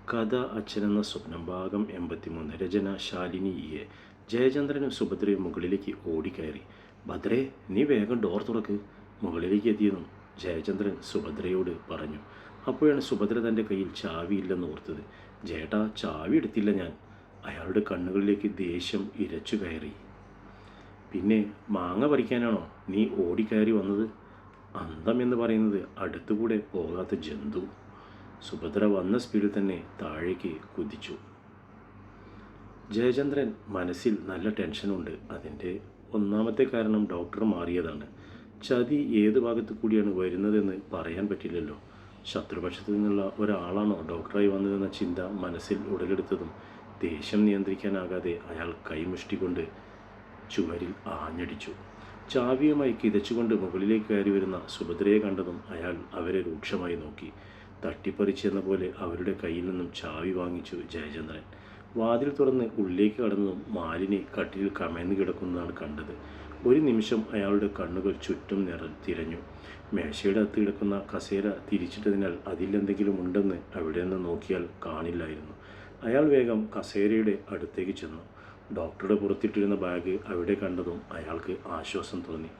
കഥ അച്ഛനെന്ന സ്വപ്നം ഭാഗം 83. രചന ശാലിനി എ. ജയചന്ദ്രനും സുഭദ്രയും മുകളിലേക്ക് ഓടിക്കയറി. ഭദ്രേ, നീ വേഗം ഡോർ തുറക്ക്. മുകളിലേക്ക് എത്തിയതും ജയചന്ദ്രൻ സുഭദ്രയോട് പറഞ്ഞു. അപ്പോഴാണ് സുഭദ്ര തൻ്റെ കയ്യിൽ ചാവിയില്ലെന്ന് ഓർത്തത്. ജേട്ടാ, ചാവി എടുത്തില്ല ഞാൻ. അയാളുടെ കണ്ണുകളിലേക്ക് ദേഷ്യം ഇരച്ചു കയറി. പിന്നെ മാങ്ങ പറിക്കാനാണോ നീ ഓടിക്കയറി വന്നത്? അന്തം എന്ന് പറയുന്നത് അടുത്തുകൂടെ പോകാത്ത ജന്തു. സുഭദ്ര വന്ന സ്പീഡിൽ തന്നെ താഴേക്ക് കുതിച്ചു. ജയചന്ദ്രൻ മനസ്സിൽ നല്ല ടെൻഷനുണ്ട്. അതിൻ്റെ ഒന്നാമത്തെ കാരണം ഡോക്ടർ മാറിയതാണ്. ചതി ഏത് ഭാഗത്തു കൂടിയാണ് വരുന്നതെന്ന് പറയാൻ പറ്റില്ലല്ലോ. ശത്രുപക്ഷത്തു നിന്നുള്ള ഒരാളാണോ ഡോക്ടറായി വന്നതെന്ന ചിന്ത മനസ്സിൽ ഉടലെടുത്തതും ദേഷ്യം നിയന്ത്രിക്കാനാകാതെ അയാൾ കൈമുഷ്ടി കൊണ്ട് ചുവരിൽ ആഞ്ഞടിച്ചു. ചാവിയുമായി കിതച്ചുകൊണ്ട് മുകളിലേക്ക് കയറി വരുന്ന സുഭദ്രയെ കണ്ടതും അയാൾ അവരെ രൂക്ഷമായി നോക്കി. തട്ടിപ്പറിച്ചെന്ന പോലെ അവരുടെ കയ്യിൽ നിന്നും ചാവി വാങ്ങിച്ചു ജയചന്ദ്രൻ. വാതിൽ തുറന്ന് ഉള്ളിലേക്ക് കടന്നതും മാലിനി കട്ടിലിൽ കമഴ്ന്നു കിടക്കുന്നതാണ് കണ്ടത്. ഒരു നിമിഷം അയാളുടെ കണ്ണുകൾ ചുറ്റും തിരഞ്ഞു. മേശയുടെ അകത്ത് കിടക്കുന്ന കസേര തിരിച്ചിട്ടതിനാൽ അതിലെന്തെങ്കിലും ഉണ്ടെന്ന് അവിടെ നിന്ന് നോക്കിയാൽ കാണില്ലായിരുന്നു. അയാൾ വേഗം കസേരയുടെ അടുത്തേക്ക് ചെന്നു. ഡോക്ടറുടെ പുറത്തിട്ടിരുന്ന ബാഗ് അവിടെ കണ്ടതും അയാൾക്ക് ആശ്വാസം തോന്നി.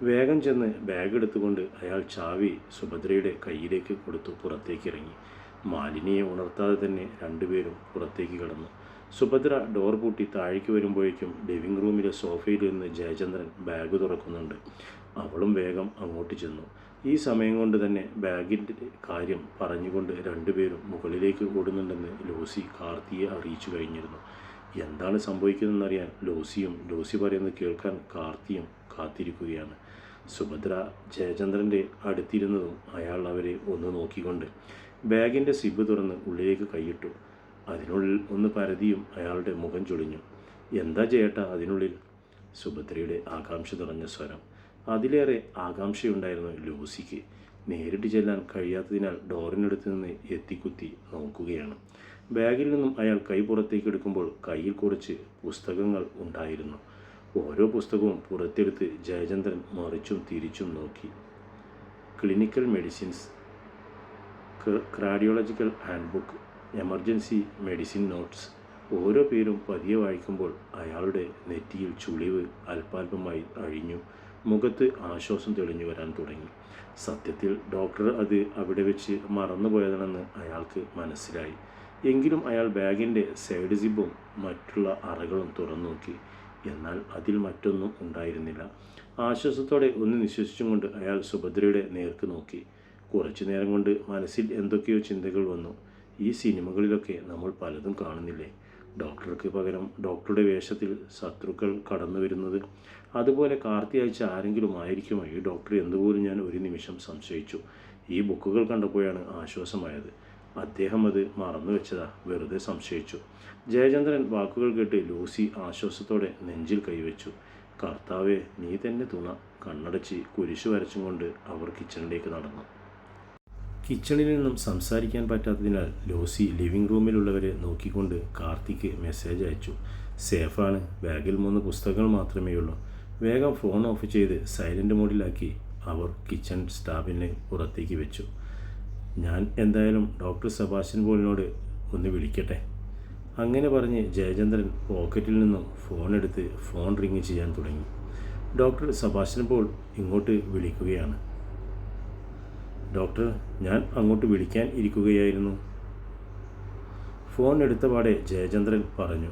വേഗം ചെന്ന് ബാഗ് എടുത്തുകൊണ്ട് അയാൾ ചാവി സുഭദ്രയുടെ കയ്യിലേക്ക് കൊടുത്തു പുറത്തേക്ക് ഇറങ്ങി. മാലിനിയെ ഉണർത്താതെ തന്നെ രണ്ടുപേരും പുറത്തേക്ക് കടന്നു. സുഭദ്ര ഡോർ പൂട്ടി താഴേക്ക് വരുമ്പോഴേക്കും ലിവിംഗ് റൂമിലെ സോഫയിൽ നിന്ന് ജയചന്ദ്രൻ ബാഗ് തുറക്കുന്നുണ്ട്. അവളും വേഗം അങ്ങോട്ട് ചെന്നു. ഈ സമയം കൊണ്ട് തന്നെ ബാഗിൻ്റെ കാര്യം പറഞ്ഞുകൊണ്ട് രണ്ടുപേരും മുകളിലേക്ക് ഓടുന്നുണ്ടെന്ന് ലോസി കാർത്തിയെ അറിയിച്ചു കഴിഞ്ഞിരുന്നു. എന്താണ് സംഭവിക്കുന്നതെന്നറിയാൻ ലോസി പറയുന്നത് കേൾക്കാൻ കാർത്തിയും കാത്തിരിക്കുകയാണ്. സുഭദ്ര ജയചന്ദ്രൻ്റെ അടുത്തിരുന്നതും അയാൾ അവരെ ഒന്ന് നോക്കിക്കൊണ്ട് ബാഗിൻ്റെ സിബ് തുറന്ന് ഉള്ളിലേക്ക് കൈയിട്ടു. അതിനുള്ളിൽ ഒന്ന് പരതിയും അയാളുടെ മുഖം ചൊളിഞ്ഞു. എന്താ ചേട്ടാ അതിനുള്ളിൽ? സുഭദ്രയുടെ ആകാംക്ഷ നിറഞ്ഞ സ്വരം. അതിലേറെ ആകാംക്ഷയുണ്ടായിരുന്നു ലൂസിക്ക്. നേരിട്ട് ചെല്ലാൻ കഴിയാത്തതിനാൽ ഡോറിനടുത്ത് നിന്ന് എത്തിക്കുത്തി നോക്കുകയാണ്. ബാഗിൽ നിന്നും അയാൾ കൈ പുറത്തേക്ക് എടുക്കുമ്പോൾ കയ്യിൽ കുറച്ച് പുസ്തകങ്ങൾ ഉണ്ടായിരുന്നു. ഓരോ പുസ്തകവും പുറത്തെടുത്ത് ജയചന്ദ്രൻ മറിച്ചും തിരിച്ചും നോക്കി. Clinical medicines, cardiological hand book, emergency medicine notes. ഓരോ പേരും പതിയെ വായിക്കുമ്പോൾ അയാളുടെ നെറ്റിയിൽ ചുളിവ് അല്പാൽപമായി അഴിഞ്ഞു. മുഖത്ത് ആശ്വാസം തെളിഞ്ഞു വരാൻ തുടങ്ങി. സത്യത്തിൽ ഡോക്ടർ അത് അവിടെ വെച്ച് മറന്നുപോയതാണെന്ന് അയാൾക്ക് മനസ്സിലായി. എങ്കിലും അയാൾ ബാഗിൻ്റെ സൈഡ് സിബും മറ്റുള്ള അറകളും തുറന്നു നോക്കി. എന്നാൽ അതിൽ മറ്റൊന്നും ഉണ്ടായിരുന്നില്ല. ആശ്വാസത്തോടെ ഒന്ന് നിശ്വസിച്ചും കൊണ്ട് അയാൾ സുഭദ്രയുടെ നേർക്ക് നോക്കി. കുറച്ചു നേരം കൊണ്ട് മനസ്സിൽ എന്തൊക്കെയോ ചിന്തകൾ വന്നു. ഈ സിനിമകളിലൊക്കെ നമ്മൾ പലതും കാണുന്നില്ലേ? ഡോക്ടർക്ക് പകരം ഡോക്ടറുടെ വേഷത്തിൽ ശത്രുക്കൾ കടന്നു വരുന്നത്. അതുപോലെ കാർത്തി അയച്ച ആരെങ്കിലും ആയിരിക്കുമോ ഈ ഡോക്ടർ എന്നുപോലും ഞാൻ ഒരു നിമിഷം സംശയിച്ചു. ഈ ബുക്കുകൾ കണ്ടപ്പോഴാണ് ആശ്വാസമായത്. അദ്ദേഹം അത് മറന്നു വെച്ചതാ, വെറുതെ സംശയിച്ചു. ജയചന്ദ്രൻ വാക്കുകൾ കേട്ട് ലൂസി ആശ്വാസത്തോടെ നെഞ്ചിൽ കൈവച്ചു. കർത്താവേ, നീ തന്നെ തുണ. കണ്ണടച്ച് കുരിശു വരച്ചും കൊണ്ട് അവർ കിച്ചണിലേക്ക് നടന്നു. കിച്ചണിൽ നിന്നും സംസാരിക്കാൻ പറ്റാത്തതിനാൽ ലൂസി ലിവിംഗ് റൂമിലുള്ളവരെ നോക്കിക്കൊണ്ട് കാർത്തിക്ക് മെസ്സേജ് അയച്ചു. സേഫാണ്, ബാഗിൽ 3 പുസ്തകങ്ങൾ മാത്രമേ ഉള്ളൂ. വേഗം ഫോൺ ഓഫ് ചെയ്ത് സൈലൻ്റ് മോഡിലാക്കി അവർ കിച്ചൺ സ്റ്റാഫിനെ പുറത്തേക്ക് വെച്ചു. ഞാൻ എന്തായാലും ഡോക്ടർ സെബാസ്റ്റ്യൻ പോളിനോട് ഒന്ന് വിളിക്കട്ടെ. അങ്ങനെ പറഞ്ഞ് ജയചന്ദ്രൻ പോക്കറ്റിൽ നിന്നും ഫോൺ എടുത്ത് ഫോൺ റിങ് ചെയ്യാൻ തുടങ്ങി. ഡോക്ടർ സെബാസ്റ്റ്യൻ പോൾ ഇങ്ങോട്ട് വിളിക്കുകയാണ്. ഡോക്ടർ, ഞാൻ അങ്ങോട്ട് വിളിക്കാൻ ഇരിക്കുകയായിരുന്നു. ഫോൺ എടുത്ത പാടെ ജയചന്ദ്രൻ പറഞ്ഞു.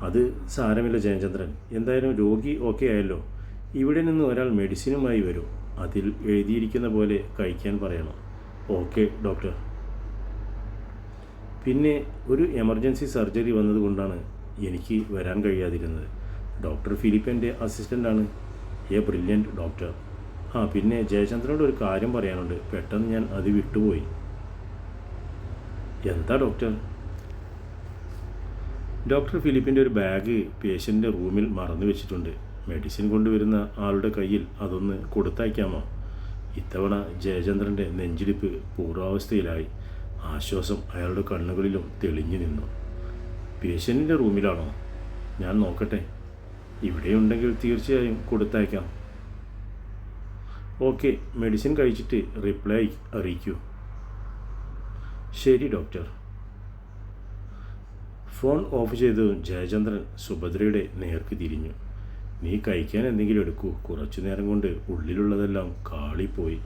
അത് സാരമില്ല ജയചന്ദ്രൻ, എന്തായാലും രോഗി ഓക്കെ ആയല്ലോ. ഇവിടെ നിന്ന് ഒരാൾ മെഡിസിനുമായി വരും. അതിൽ എഴുതിയിരിക്കുന്ന പോലെ കഴിക്കാൻ പറയണം. Okay doctor. പിന്നെ ഒരു എമർജൻസി സർജറി വന്നതുകൊണ്ടാണ് എനിക്ക് വരാൻ കഴിയാതിരുന്നത്. ഡോക്ടർ ഫിലിപ്പിൻ്റെ അസിസ്റ്റൻ്റാണ്. A brilliant doctor. പിന്നെ ജയചന്ദ്രനോട് ഒരു കാര്യം പറയാനുണ്ട്. പെട്ടെന്ന് ഞാൻ അത് വിട്ടുപോയി. എന്താ ഡോക്ടർ? ഡോക്ടർ ഫിലിപ്പിൻ്റെ ഒരു ബാഗ് പേഷ്യൻ്റെ റൂമിൽ മറന്നു വെച്ചിട്ടുണ്ട്. മെഡിസിൻ കൊണ്ടുവരുന്ന ആളുടെ കയ്യിൽ അതൊന്ന് കൊടുത്തയക്കാമോ? ഇത്തവണ ജയചന്ദ്രൻ്റെ നെഞ്ചിടിപ്പ് പൂർവാവസ്ഥയിലായി. ആശ്വാസം അയാളുടെ കണ്ണുകളിലും തെളിഞ്ഞു നിന്നു. പേഷ്യൻറ്റിൻ്റെ റൂമിലാണോ? ഞാൻ നോക്കട്ടെ. ഇവിടെയുണ്ടെങ്കിൽ തീർച്ചയായും കൊടുത്തയക്കാം. ഓക്കെ, മെഡിസിൻ കഴിച്ചിട്ട് റിപ്ലൈ അറിയിക്കൂ. ശരി ഡോക്ടർ. ഫോൺ ഓഫ് ചെയ്തതും ജയചന്ദ്രൻ സുഭദ്രയുടെ നേർക്ക് തിരിഞ്ഞു. നീ കഴിക്കാൻ എന്തെങ്കിലും എടുക്കൂ, കുറച്ചു നേരം കൊണ്ട് ഉള്ളിലുള്ളതെല്ലാം കാളിപ്പോയി.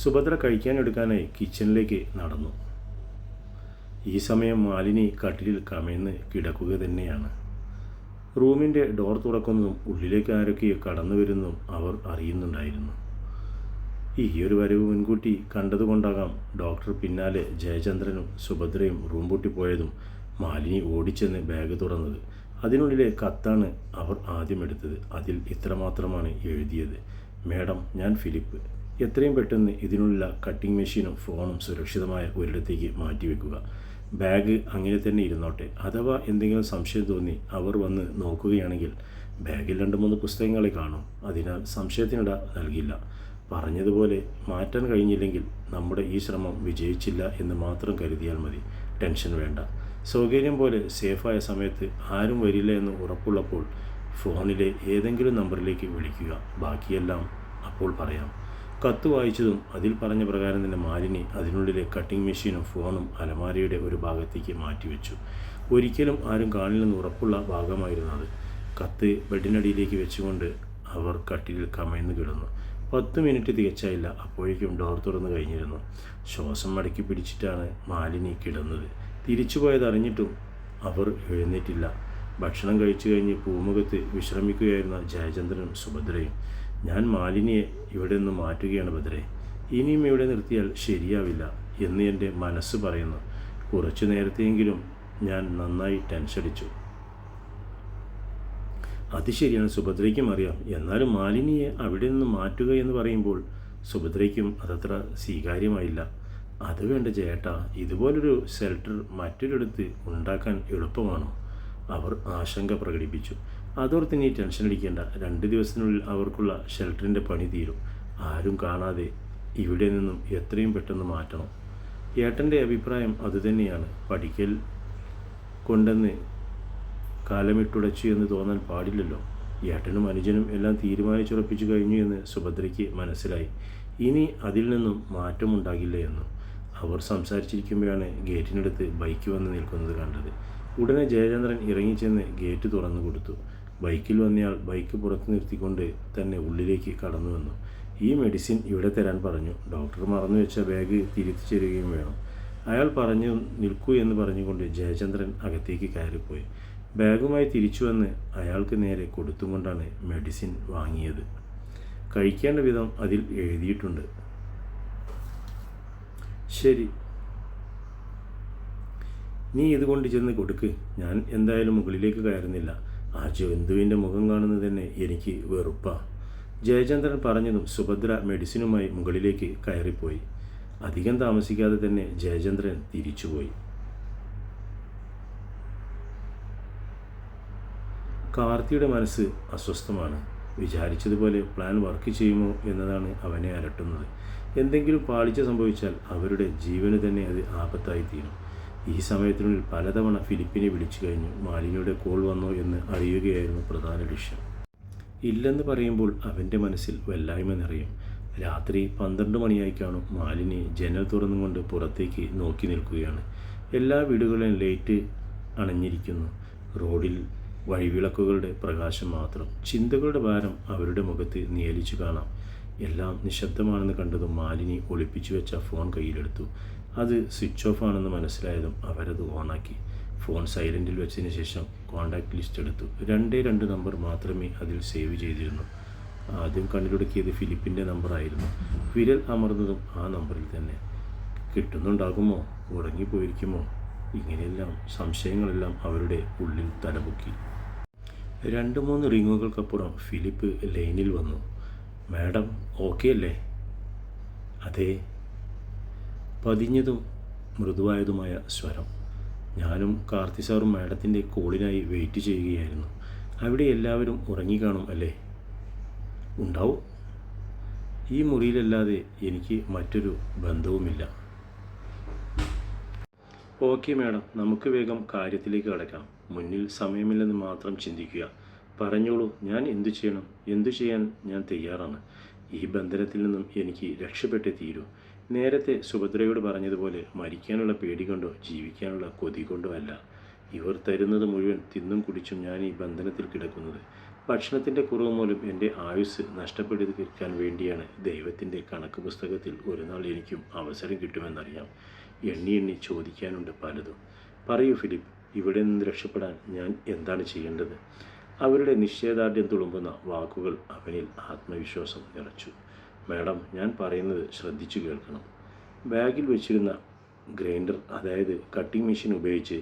സുഭദ്ര കഴിക്കാൻ എടുക്കാനായി കിച്ചണിലേക്ക് നടന്നു. ഈ സമയം മാലിനി കട്ടിലിൽ കമഴ്ന്ന് കിടക്കുക തന്നെയാണ്. റൂമിൻ്റെ ഡോർ തുറക്കുന്നതും ഉള്ളിലേക്ക് ആരൊക്കെയോ കടന്നു വരുന്നതും അവർ അറിയുന്നുണ്ടായിരുന്നു. ഈയൊരു വരവ് മുൻകൂട്ടി കണ്ടതുകൊണ്ടാകാം ഡോക്ടർ പിന്നാലെ ജയചന്ദ്രനും സുഭദ്രയും റൂം പൂട്ടിപ്പോയതും മാലിനി ഓടിച്ചെന്ന് ബാഗ് തുറന്നത്. അതിനുള്ളിലെ കത്താണ് അവർ ആദ്യം എടുത്തത്. അതിൽ ഇത്രമാത്രമാണ് എഴുതിയത്: മേഡം, ഞാൻ ഫിലിപ്പ്. എത്രയും പെട്ടെന്ന് ഇതിനുള്ള കട്ടിംഗ് മെഷീനും ഫോണും സുരക്ഷിതമായ ഒരിടത്തേക്ക് മാറ്റിവെക്കുക. ബാഗ് അങ്ങനെ തന്നെ ഇരുന്നോട്ടെ. അഥവാ എന്തെങ്കിലും സംശയം തോന്നി അവർ വന്ന് നോക്കുകയാണെങ്കിൽ ബാഗിൽ 2-3 പുസ്തകങ്ങളെ കാണും. അതിനാൽ സംശയത്തിനിട നൽകില്ല. പറഞ്ഞതുപോലെ മാറ്റാൻ കഴിഞ്ഞില്ലെങ്കിൽ നമ്മുടെ ഈ ശ്രമം വിജയിച്ചില്ല എന്ന് മാത്രം കരുതിയാൽ മതി. ടെൻഷൻ വേണ്ട. സൗകര്യം പോലെ സേഫായ സമയത്ത് ആരും വരില്ല എന്ന് ഉറപ്പുള്ളപ്പോൾ ഫോണിലെ ഏതെങ്കിലും നമ്പറിലേക്ക് വിളിക്കുക. ബാക്കിയെല്ലാം അപ്പോൾ പറയാം. കത്ത് വായിച്ചതും അതിൽ പറഞ്ഞ പ്രകാരം തന്നെ മാലിനി അതിനുള്ളിലെ കട്ടിംഗ് മെഷീനും ഫോണും അലമാരയുടെ ഒരു ഭാഗത്തേക്ക് മാറ്റിവെച്ചു. ഒരിക്കലും ആരും കാണില്ലെന്ന് ഉറപ്പുള്ള ഭാഗമായിരുന്നു അത്. കത്ത് ബെഡിനടിയിലേക്ക് വെച്ചുകൊണ്ട് അവർ കട്ടിലിൽ കമഴ്ന്നു കിടന്നു. 10 മിനിറ്റ് തികച്ചായില്ല. അപ്പോഴേക്കും ഡോർ തുറന്നു കഴിഞ്ഞിരുന്നു. ശ്വാസം മടക്കി പിടിച്ചിട്ടാണ് മാലിനി കിടന്നത്. തിരിച്ചു പോയതറിഞ്ഞിട്ടും അവർ എഴുന്നേറ്റില്ല. ഭക്ഷണം കഴിച്ചു കഴിഞ്ഞ് പൂമുഖത്ത് വിശ്രമിക്കുകയായിരുന്ന ജയചന്ദ്രനും സുഭദ്രയും. ഞാൻ മാലിനിയെ ഇവിടെ നിന്ന് മാറ്റുകയാണ് ഭദ്രേ. ഇനിയും ഇവിടെ നിർത്തിയാൽ ശരിയാവില്ല എന്ന് എൻ്റെ മനസ്സ് പറയുന്നു. കുറച്ചു നേരത്തെയെങ്കിലും ഞാൻ നന്നായി ടെൻഷടിച്ചു. അത് ശരിയാണ്, സുഭദ്രയ്ക്കും അറിയാം. എന്നാലും മാലിനിയെ അവിടെ നിന്ന് മാറ്റുക എന്ന് പറയുമ്പോൾ സുഭദ്രയ്ക്കും അതത്ര സ്വീകാര്യമായില്ല. അത് വേണ്ട ചേട്ടാ, ഇതുപോലൊരു ഷെൽട്ടർ മറ്റൊരിടത്ത് ഉണ്ടാക്കാൻ എളുപ്പമാണോ? അവർ ആശങ്ക പ്രകടിപ്പിച്ചു. അതോർത്ത് നീ ടെൻഷൻ അടിക്കേണ്ട. 2 ദിവസത്തിനുള്ളിൽ അവർക്കുള്ള ഷെൽട്ടറിൻ്റെ പണി തീരും. ആരും കാണാതെ ഇവിടെ നിന്നും എത്രയും പെട്ടെന്ന് മാറ്റണം. ഏട്ടൻ്റെ അഭിപ്രായം അതുതന്നെയാണ്. പഠിക്കൽ കൊണ്ടെന്ന് കാലമിട്ടുടച്ചു എന്ന് തോന്നാൻ പാടില്ലല്ലോ. ഏട്ടനും അനുജനും എല്ലാം തീരുമാനിച്ചുറപ്പിച്ചു കഴിഞ്ഞു എന്ന് സുഭദ്രയ്ക്ക് മനസ്സിലായി. ഇനി അതിൽ നിന്നും മാറ്റമുണ്ടാകില്ല എന്നും. അവർ സംസാരിച്ചിരിക്കുമ്പോഴാണ് ഗേറ്റിനടുത്ത് ബൈക്ക് വന്ന് നിൽക്കുന്നത് കണ്ടത്. ഉടനെ ജയചന്ദ്രൻ ഇറങ്ങിച്ചെന്ന് ഗേറ്റ് തുറന്നു കൊടുത്തു. ബൈക്കിൽ വന്നയാൾ ബൈക്ക് പുറത്ത് നിർത്തിക്കൊണ്ട് തന്നെ ഉള്ളിലേക്ക് കടന്നു വന്നു. ഈ മെഡിസിൻ ഇവിടെ തരാൻ പറഞ്ഞു. ഡോക്ടർ മറന്നു വെച്ച ബാഗ് തിരിച്ചു തരികയും വേണം. അയാൾ പറഞ്ഞു നിൽക്കൂ എന്ന് പറഞ്ഞുകൊണ്ട് ജയചന്ദ്രൻ അകത്തേക്ക് കയറിപ്പോയി. ബാഗുമായി തിരിച്ചു വന്ന് അയാൾക്ക് നേരെ കൊടുത്തുകൊണ്ടാണ് മെഡിസിൻ വാങ്ങിയത്. കഴിക്കേണ്ട വിധം അതിൽ എഴുതിയിട്ടുണ്ട്. ശരി, നീ ഇതുകൊണ്ട് ചെന്ന് കൊടുക്ക്. ഞാൻ എന്തായാലും മുകളിലേക്ക് കയറുന്നില്ല. ആ ജന്തുവിൻ്റെ മുഖം കാണുന്നത് തന്നെ എനിക്ക് വെറുപ്പാ. ജയചന്ദ്രൻ പറഞ്ഞതും സുഭദ്ര മെഡിസിനുമായി മുകളിലേക്ക് കയറിപ്പോയി. അധികം താമസിക്കാതെ തന്നെ ജയചന്ദ്രൻ തിരിച്ചുപോയി. കാർത്തിയുടെ മനസ്സ് അസ്വസ്ഥമാണ്. വിചാരിച്ചതുപോലെ പ്ലാൻ വർക്ക് ചെയ്യുമോ എന്നതാണ് അവനെ അലട്ടുന്നത്. എന്തെങ്കിലും പാളിച്ച സംഭവിച്ചാൽ അവരുടെ ജീവന് തന്നെ അത് ആപത്തായിത്തീരും. ഈ സമയത്തിനുള്ളിൽ പലതവണ ഫിലിപ്പിനെ വിളിച്ചു കഴിഞ്ഞു. മാലിനിയുടെ കോൾ വന്നോ എന്ന് അറിയുകയായിരുന്നു പ്രധാന ലക്ഷ്യം. ഇല്ലെന്ന് പറയുമ്പോൾ അവൻ്റെ മനസ്സിൽ വല്ലായ്മ നിറയും. രാത്രി 12 മണിയായി കാണും. മാലിനി ജനൽ തുറന്നുകൊണ്ട് പുറത്തേക്ക് നോക്കി നിൽക്കുകയാണ്. എല്ലാ വീടുകളിലും ലൈറ്റ് അണഞ്ഞിരിക്കുന്നു. റോഡിൽ വഴിവിളക്കുകളുടെ പ്രകാശം മാത്രം. ചിന്തകളുടെ ഭാരം അവരുടെ മുഖത്ത് നിഴലിച്ചു കാണാം. എല്ലാം നിശബ്ദമാണെന്ന് കണ്ടതും മാലിനി ഒളിപ്പിച്ചു വെച്ച ഫോൺ കയ്യിലെടുത്തു. അത് സ്വിച്ച് ഓഫ് ആണെന്ന് മനസ്സിലായതും അവരത് ഓണാക്കി. ഫോൺ സൈലൻറ്റിൽ വെച്ചതിന് ശേഷം കോൺടാക്റ്റ് ലിസ്റ്റ് എടുത്തു. 2 നമ്പർ മാത്രമേ അതിൽ സേവ് ചെയ്തിരുന്നു. ആദ്യം കണ്ണിലുടക്കിയത് ഫിലിപ്പിൻ്റെ നമ്പറായിരുന്നു. വിരൽ അമർന്നതും ആ നമ്പറിൽ തന്നെ. കിട്ടുന്നുണ്ടാകുമോ? ഉറങ്ങിപ്പോയിരിക്കുമോ? ഇങ്ങനെയെല്ലാം സംശയങ്ങളെല്ലാം അവരുടെ ഉള്ളിൽ തലപൊക്കി. 2-3 റിങ്ങുകൾക്കപ്പുറം ഫിലിപ്പ് ലൈനിൽ വന്നു. മാഡം ഓക്കെ അല്ലേ? അതെ. പതിഞ്ഞതും മൃദുവായതുമായ സ്വരം. ഞാനും കാർത്തി സാറും മാഡത്തിൻ്റെ കോളിനായി വെയിറ്റ് ചെയ്യുകയായിരുന്നു. അവിടെ എല്ലാവരും ഉറങ്ങിക്കാണും അല്ലേ? ഉണ്ടാവും. ഈ മുറിയിലല്ലാതെ എനിക്ക് മറ്റൊരു ബന്ധവുമില്ല. ഓക്കെ മാഡം, നമുക്ക് വേഗം കാര്യത്തിലേക്ക് കടക്കാം. മുന്നിൽ സമയമില്ലെന്ന് മാത്രം ചിന്തിക്കുക. പറഞ്ഞോളൂ, ഞാൻ എന്തു ചെയ്യണം? എന്തു ചെയ്യാൻ ഞാൻ തയ്യാറാണ്. ഈ ബന്ധനത്തിൽ നിന്നും എനിക്ക് രക്ഷപ്പെട്ടേ തീരൂ. നേരത്തെ സുഭദ്രയോട് പറഞ്ഞതുപോലെ മരിക്കാനുള്ള പേടി കൊണ്ടോ ജീവിക്കാനുള്ള കൊതി കൊണ്ടോ അല്ല ഇവർ തരുന്നത് മുഴുവൻ തിന്നും കുടിച്ചും ഞാൻ ഈ ബന്ധനത്തിൽ കിടക്കുന്നത്. ഭക്ഷണത്തിൻ്റെ കുറവ് മൂലം എൻ്റെ ആയുസ് നഷ്ടപ്പെടുത്തി തീർക്കാൻ വേണ്ടിയാണ്. ദൈവത്തിൻ്റെ കണക്ക് പുസ്തകത്തിൽ ഒരു നാൾ എനിക്കും അവസരം കിട്ടുമെന്നറിയാം. എണ്ണി എണ്ണി ചോദിക്കാനുണ്ട് പലതും. പറയൂ ഫിലിപ്പ്, ഇവിടെ നിന്ന് രക്ഷപ്പെടാൻ ഞാൻ എന്താണ് ചെയ്യേണ്ടത്? അവരുടെ നിശ്ചയദാർഢ്യം തുളുമ്പുന്ന വാക്കുകൾ അവനിൽ ആത്മവിശ്വാസം നിറച്ചു. മാഡം, ഞാൻ പറയുന്നത് ശ്രദ്ധിച്ചു കേൾക്കണം. ബാഗിൽ വെച്ചിരുന്ന ഗ്രൈൻഡർ, അതായത് കട്ടിംഗ് മെഷീൻ ഉപയോഗിച്ച്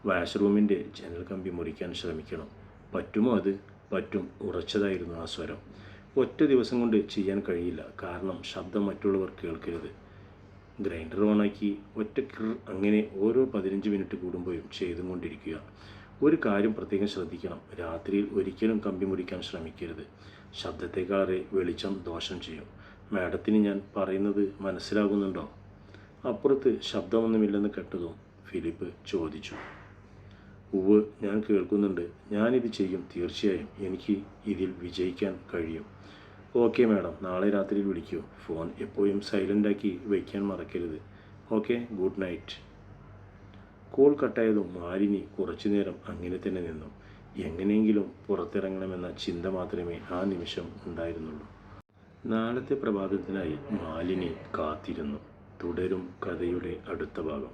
വാഷ്റൂമിൻ്റെ ജനൽ കമ്പി മുറിക്കാൻ ശ്രമിക്കണം. പറ്റുമോ അത്? പറ്റും, ഉറച്ചതായിരുന്നു ആ സ്വരം. ഒറ്റ ദിവസം കൊണ്ട് ചെയ്യാൻ കഴിയില്ല, കാരണം ശബ്ദം മറ്റുള്ളവർ കേൾക്കരുത്. ഗ്രൈൻഡർ ഓണാക്കി ഒറ്റ അങ്ങനെ ഓരോ 15 മിനിറ്റ് കൂടുമ്പോഴും ചെയ്തും കൊണ്ടിരിക്കുക. ഒരു കാര്യം പ്രത്യേകം ശ്രദ്ധിക്കണം, രാത്രിയിൽ ഒരിക്കലും കമ്പി മുറിക്കാൻ ശ്രമിക്കരുത്. ശബ്ദത്തെക്കാളേറെ വെളിച്ചം ദോഷം ചെയ്യും. മാഡത്തിന് ഞാൻ പറയുന്നത് മനസ്സിലാകുന്നുണ്ടോ? അപ്പുറത്ത് ശബ്ദമൊന്നുമില്ലെന്ന് കേട്ടതും ഫിലിപ്പ് ചോദിച്ചു. ഉവ്, ഞാൻ കേൾക്കുന്നുണ്ട്. ഞാനിത് ചെയ്യും, തീർച്ചയായും. എനിക്ക് ഇതിൽ വിജയിക്കാൻ കഴിയും. ഓക്കെ മാഡം, നാളെ രാത്രിയിൽ വിളിക്കൂ. ഫോൺ എപ്പോഴും സൈലൻ്റാക്കി വയ്ക്കാൻ മറക്കരുത്. Okay, good night. കോൾ കട്ടായതും മാലിനി കുറച്ചു നേരം അങ്ങനെ തന്നെ നിന്നു. എങ്ങനെയെങ്കിലും പുറത്തിറങ്ങണമെന്ന ചിന്ത മാത്രമേ ആ നിമിഷം ഉണ്ടായിരുന്നുള്ളൂ. നാളത്തെ പ്രഭാതത്തിനായി മാലിനി കാത്തിരുന്നു. തുടരും കഥയുടെ അടുത്ത ഭാഗം.